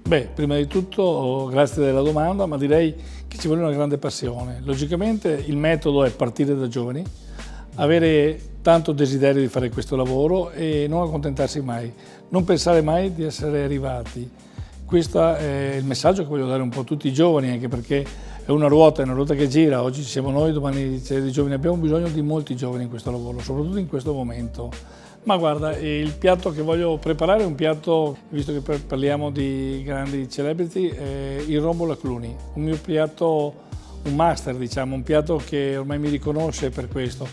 Beh, prima di tutto grazie della domanda, ma direi che ci vuole una grande passione. Logicamente il metodo è partire da giovani, avere tanto desiderio di fare questo lavoro e non accontentarsi mai, non pensare mai di essere arrivati. Questo è il messaggio che voglio dare un po' a tutti i giovani, anche perché è una ruota che gira, oggi ci siamo noi, domani c'è dei giovani, abbiamo bisogno di molti giovani in questo lavoro, soprattutto in questo momento. Ma guarda, il piatto che voglio preparare è un piatto, visto che parliamo di grandi celebrity, è il rombo alla Cluny, un mio piatto, un master diciamo, un piatto che ormai mi riconosce per questo.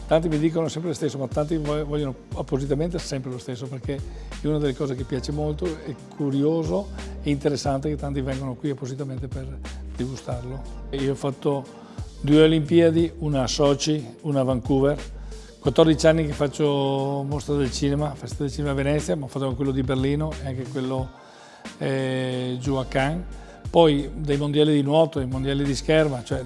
Tanti mi dicono sempre lo stesso, ma tanti vogliono appositamente sempre lo stesso, perché è una delle cose che piace molto, è curioso e interessante che tanti vengono qui appositamente per degustarlo. Io ho fatto 2 Olimpiadi, una a Sochi, una a Vancouver, 14 anni che faccio mostra del cinema, Festival del Cinema a Venezia, ma ho fatto quello di Berlino e anche quello giù a Cannes. Poi dei mondiali di nuoto, dei mondiali di scherma, cioè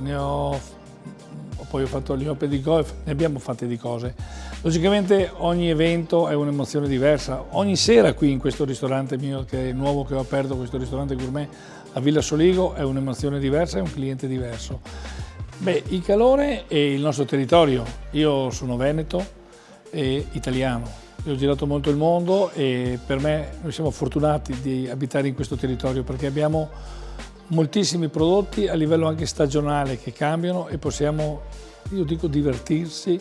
poi ho fatto gli Open di golf, ne abbiamo fatte di cose. Logicamente ogni evento è un'emozione diversa. Ogni sera qui in questo ristorante mio, che è nuovo, che ho aperto, questo ristorante gourmet a Villa Soligo, è un'emozione diversa e un cliente diverso. Beh, il calore è il nostro territorio. Io sono veneto e italiano. Io ho girato molto il mondo e per me noi siamo fortunati di abitare in questo territorio perché abbiamo moltissimi prodotti a livello anche stagionale che cambiano e possiamo, io dico, divertirsi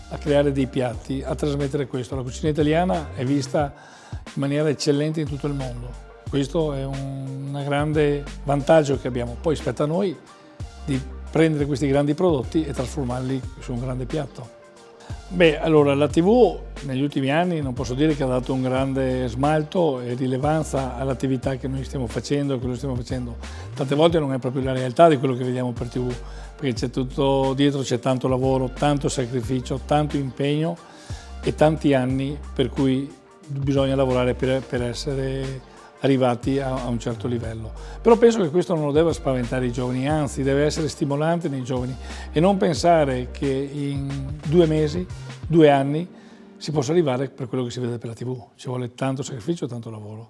a creare dei piatti, a trasmettere questo. La cucina italiana è vista in maniera eccellente in tutto il mondo. Questo è un grande vantaggio che abbiamo. Poi spetta a noi di prendere questi grandi prodotti e trasformarli su un grande piatto. Beh, allora la TV negli ultimi anni non posso dire che ha dato un grande smalto e rilevanza all'attività che noi stiamo facendo e quello che stiamo facendo. Tante volte non è proprio la realtà di quello che vediamo per TV, perché c'è tutto dietro, c'è tanto lavoro, tanto sacrificio, tanto impegno e tanti anni per cui bisogna lavorare per essere arrivati a un certo livello. Però penso che questo non lo deve spaventare i giovani, anzi deve essere stimolante nei giovani e non pensare che in 2 mesi, 2 anni si possa arrivare per quello che si vede per la TV. Ci vuole tanto sacrificio e tanto lavoro.